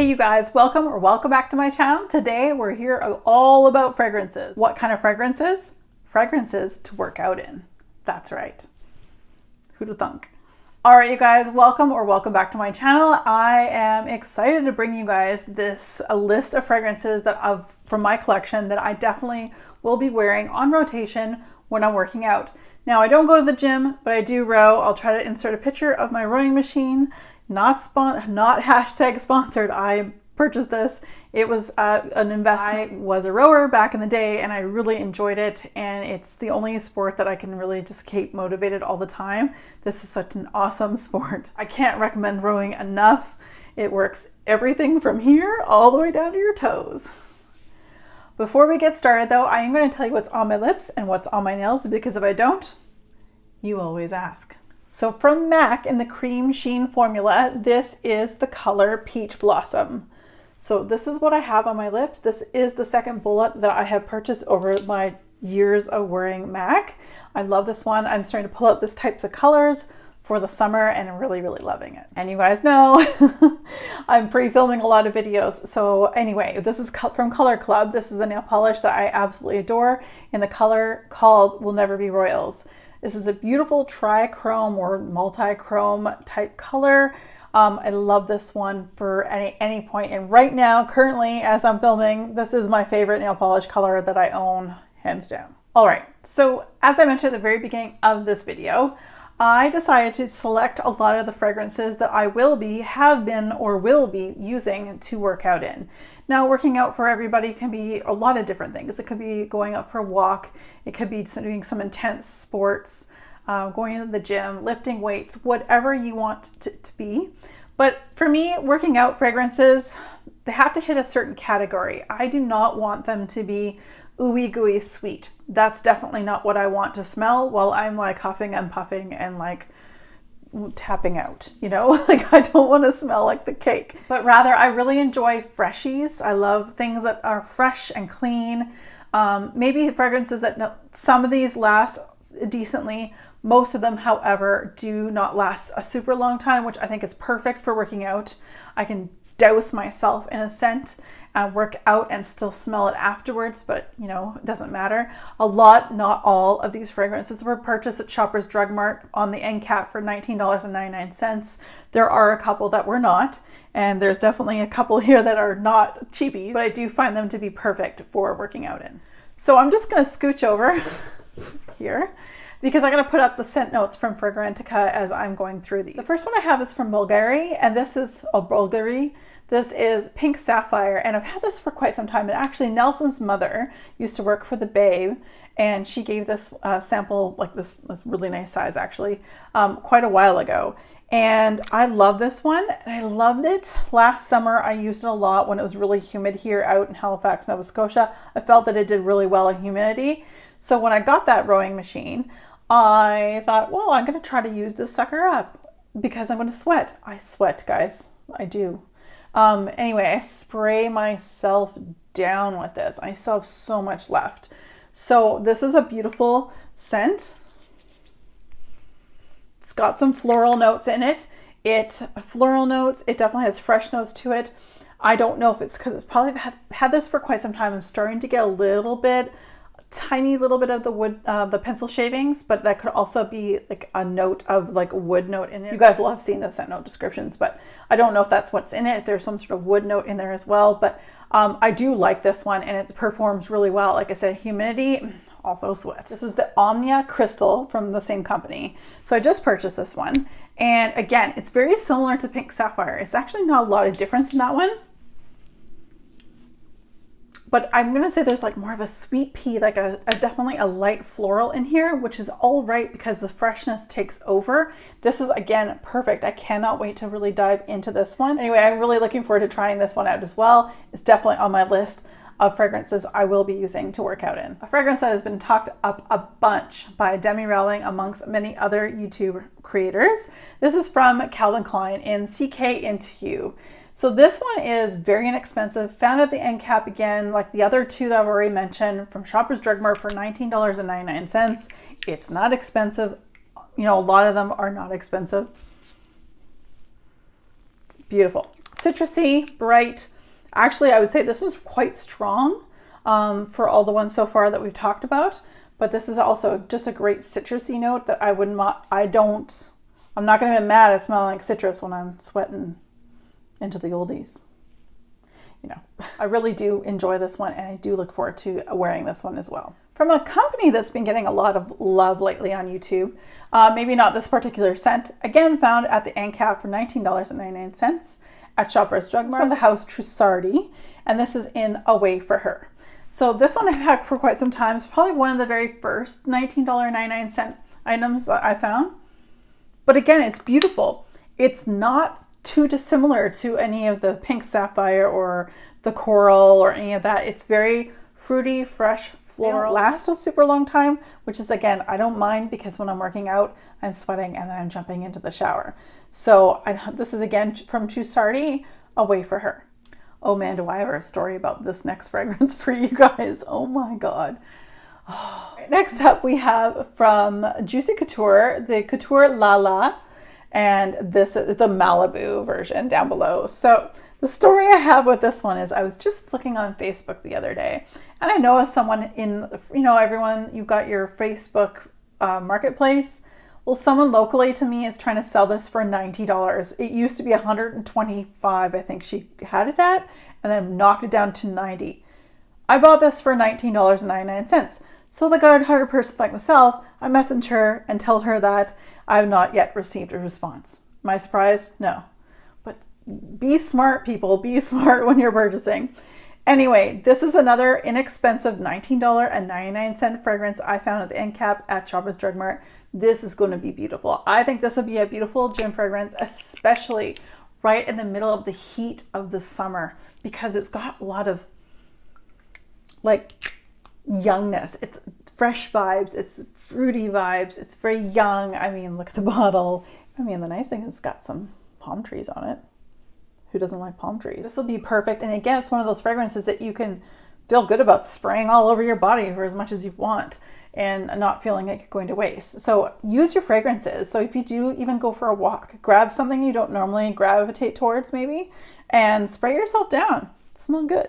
Hey you guys, welcome back to my channel. Today we're here all about fragrances. What kind of fragrances? Fragrances to work out in. That's right. Who'd have thunk? All right, you guys, welcome back to my channel. I am excited to bring you guys a list of fragrances from my collection that I definitely will be wearing on rotation when I'm working out. Now, I don't go to the gym, but I do row. I'll try to insert a picture of my rowing machine. Not hashtag sponsored. I purchased this. It was an investment. I was a rower back in the day and I really enjoyed it, and it's the only sport that I can really just keep motivated all the time. This is such an awesome sport. I can't recommend rowing enough. It works everything from here all the way down to your toes. Before we get started though, I am going to tell you what's on my lips and what's on my nails, because if I don't, you always ask. So from MAC in the Cream Sheen formula, this is the color Peach Blossom. So this is what I have on my lips. This is the second bullet that I have purchased over my years of wearing MAC. I love this one. I'm starting to pull out these types of colors for the summer and I'm really loving it. And you guys know I'm pre-filming a lot of videos. So anyway, this is from Color Club. This is a nail polish that I absolutely adore in the color called Will Never Be Royals. This is a beautiful trichrome or multi-chrome type color. I love this one for any point. And right now, currently, as I'm filming, this is my favorite nail polish color that I own, hands down. All right, so as I mentioned at the very beginning of this video, I decided to select a lot of the fragrances that I have been or will be using to work out in. Now, working out for everybody can be a lot of different things. It could be going out for a walk. It could be doing some intense sports, going to the gym, lifting weights, whatever you want to be. But for me, working out fragrances, they have to hit a certain category. I do not want them to be ooey gooey sweet. That's definitely not what I want to smell while I'm like huffing and puffing and like tapping out, you know, like I don't want to smell like the cake, but rather I really enjoy freshies. I love things that are fresh and clean. Maybe fragrances that some of these last decently. Most of them, however, do not last a super long time, which I think is perfect for working out. I can douse myself in a scent and work out and still smell it afterwards, but you know, it doesn't matter. Not all of these fragrances were purchased at Shoppers Drug Mart on the end cap for $19.99. There are a couple that were not, and there's definitely a couple here that are not cheapies, but I do find them to be perfect for working out in. So I'm just going to scooch over here, because I'm going to put up the scent notes from Fragrantica as I'm going through these. The first one I have is from Bulgari, and this is Bulgari. This is Pink Sapphire, and I've had this for quite some time. And actually, Nelson's mother used to work for the Babe, and she gave this sample, like this really nice size actually, quite a while ago. And I love this one, and I loved it last summer. I used it a lot when it was really humid here out in Halifax, Nova Scotia. I felt that it did really well in humidity. So when I got that rowing machine, I thought, well, I'm going to try to use this sucker up because I'm going to sweat. I sweat, guys. I do. Anyway, I spray myself down with this. I still have so much left. So this is a beautiful scent. It's got some floral notes in it. It definitely has fresh notes to it. I don't know if it's because it's probably had this for quite some time. I'm starting to get a tiny little bit of the wood, the pencil shavings, but that could also be like a note of like wood note in it. You guys will have seen the scent note descriptions, but I don't know if that's what's in it. If there's some sort of wood note in there as well, but I do like this one and it performs really well. Like I said, humidity, also sweat. This is the Omnia Crystal from the same company. So I just purchased this one. And again, it's very similar to Pink Sapphire. It's actually not a lot of difference in that one. But I'm going to say there's like more of a sweet pea, like definitely a light floral in here, which is all right because the freshness takes over. This is, again, perfect. I cannot wait to really dive into this one. Anyway, I'm really looking forward to trying this one out as well. It's definitely on my list of fragrances I will be using to work out in. A fragrance that has been talked up a bunch by Demi Rowling amongst many other YouTube creators. This is from Calvin Klein in CK Into You. So this one is very inexpensive, found at the end cap again, like the other two that I've already mentioned, from Shoppers Drug Mart for $19.99. It's not expensive. You know, a lot of them are not expensive. Beautiful. citrusy, bright. Actually, I would say this is quite strong for all the ones so far that we've talked about. But this is also just a great citrusy note that I'm not going to be mad at smelling like citrus when I'm sweating into the oldies. You know, I really do enjoy this one, and I do look forward to wearing this one as well. From a company that's been getting a lot of love lately on YouTube, maybe not this particular scent, again found at the end cap for $19.99 at Shoppers Drug Mart, from the house Trussardi, and this is in Away for Her. So this one I've had for quite some time. It's probably one of the very first $19.99 items that I found. But again, it's beautiful. It's not too dissimilar to any of the pink sapphire or the coral or any of that. It's very fruity, fresh, floral. Lasts a super long time, which is, again, I don't mind, because when I'm working out, I'm sweating and then I'm jumping into the shower. So this is, again, from Trussardi, Away for Her. Oh man, do I have a story about this next fragrance for you guys. Oh my God. Oh. Next up, we have from Juicy Couture, the Couture La La, and this is the Malibu version down below. So the story I have with this one is I was just flicking on Facebook the other day, and I know someone in, everyone, you've got your Facebook marketplace. Well, someone locally to me is trying to sell this for $90. It used to be $125, I think she had it at, and then knocked it down to $90. I bought this for $19.99. So the good-hearted person like myself, I messaged her and told her that I have not yet received a response. Am I surprised? No. But be smart, people. Be smart when you're purchasing. Anyway, this is another inexpensive $19.99 fragrance I found at the end cap at Shoppers Drug Mart. This is going to be beautiful. I think this would be a beautiful gym fragrance, especially right in the middle of the heat of the summer, because it's got a lot of like youngness. It's fresh vibes. It's fruity vibes. It's very young. I mean, look at the bottle. I mean, the nice thing is it's got some palm trees on it. Who doesn't like palm trees? This will be perfect. And again, it's one of those fragrances that you can feel good about spraying all over your body for as much as you want and not feeling like you're going to waste. So use your fragrances. So if you do even go for a walk, grab something you don't normally gravitate towards maybe and spray yourself down. Smell good.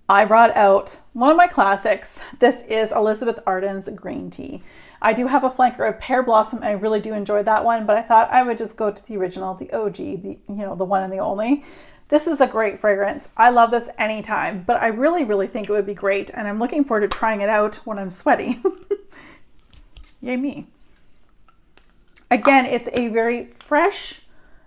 I brought out one of my classics. This is Elizabeth Arden's Green Tea. I do have a flanker of Pear Blossom, and I really do enjoy that one, but I thought I would just go to the original, the OG, the one and the only. This is a great fragrance. I love this anytime, but I really, really think it would be great, and I'm looking forward to trying it out when I'm sweaty. Yay me. Again, it's a very fresh,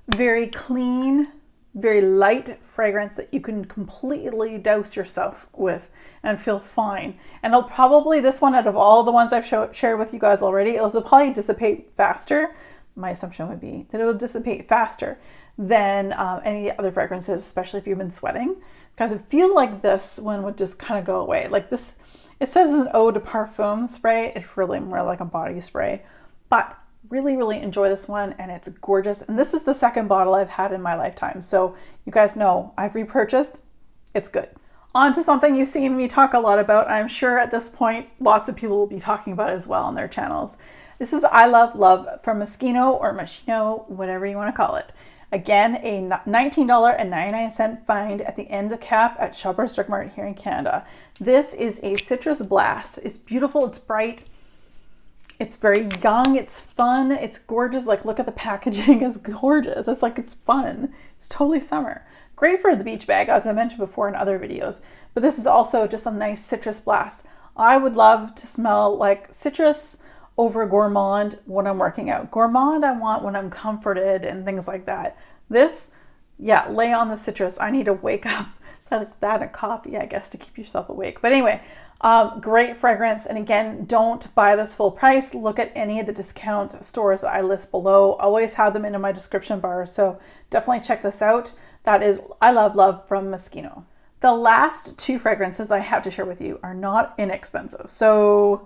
very clean, very light fragrance that you can completely douse yourself with and feel fine. And it'll probably, this one out of all the ones I've shared with you guys already, it'll probably dissipate faster. My assumption would be that it will dissipate faster than any other fragrances, especially if you've been sweating, because I feel like this one would just kind of go away. Like this, it says an eau de parfum spray. It's really more like a body spray, but really, really enjoy this one, and it's gorgeous. And this is the second bottle I've had in my lifetime. So you guys know I've repurchased. It's good. On to something you've seen me talk a lot about. I'm sure at this point, lots of people will be talking about it as well on their channels. This is I Love Love from Moschino or Moschino, whatever you want to call it. Again, a $19.99 find at the end of cap at Shoppers Drug Mart here in Canada. This is a citrus blast. It's beautiful. It's bright. It's very young, it's fun, it's gorgeous. Like, look at the packaging, it's gorgeous. It's like, it's fun. It's totally summer. Great for the beach bag, as I mentioned before in other videos. But this is also just a nice citrus blast. I would love to smell like citrus over gourmand when I'm working out. Gourmand I want when I'm comforted and things like that. This, yeah, lay on the citrus. I need to wake up. It's like that and coffee, I guess, to keep yourself awake. But anyway, great fragrance. And again, don't buy this full price. Look at any of the discount stores that I list below. Always have them in my description bar. So definitely check this out. That is I Love Love from Moschino. The last two fragrances I have to share with you are not inexpensive,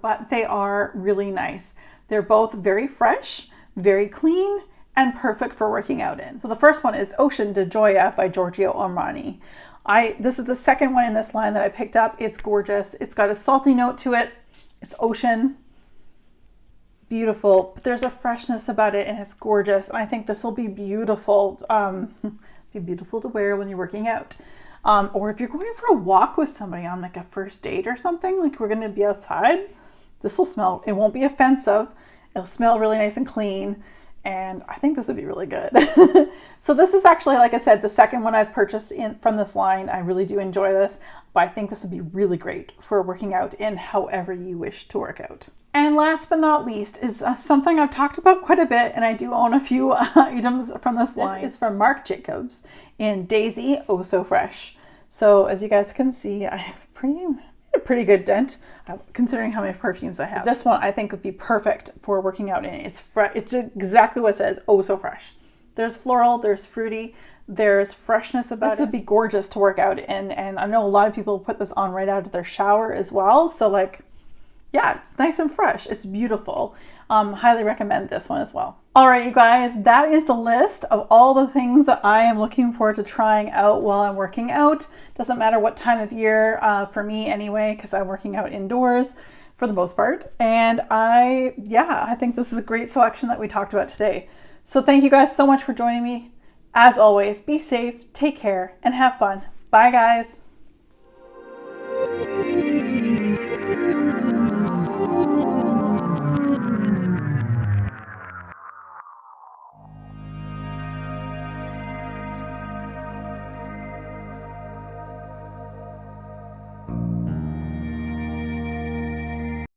but they are really nice. They're both very fresh, very clean, and perfect for working out in. So the first one is Ocean de Gioia by Giorgio Armani. This is the second one in this line that I picked up. It's gorgeous. It's got a salty note to it. It's ocean. Beautiful. But there's a freshness about it, and it's gorgeous. I think this will be beautiful Be beautiful to wear when you're working out. Or if you're going for a walk with somebody on like a first date or something, like we're going to be outside, this will smell, it won't be offensive. It'll smell really nice and clean. And I think this would be really good. So this is actually, like I said, the second one I've purchased from this line. I really do enjoy this, but I think this would be really great for working out in however you wish to work out. And last but not least is something I've talked about quite a bit, and I do own a few items from this line. This is from Marc Jacobs in Daisy Oh So Fresh. So as you guys can see, I have a pretty good dent considering how many perfumes I have. This one I think would be perfect for working out in. It's exactly what it says, oh so fresh. There's floral, there's fruity, there's freshness about it. This would be gorgeous to work out in, and I know a lot of people put this on right out of their shower as well. So like, yeah, it's nice and fresh. It's beautiful. Highly recommend this one as well. All right, you guys, that is the list of all the things that I am looking forward to trying out while I'm working out. Doesn't matter what time of year, for me anyway, because I'm working out indoors for the most part. And I think this is a great selection that we talked about today. So thank you guys so much for joining me. As always, be safe, take care, and have fun. Bye, guys.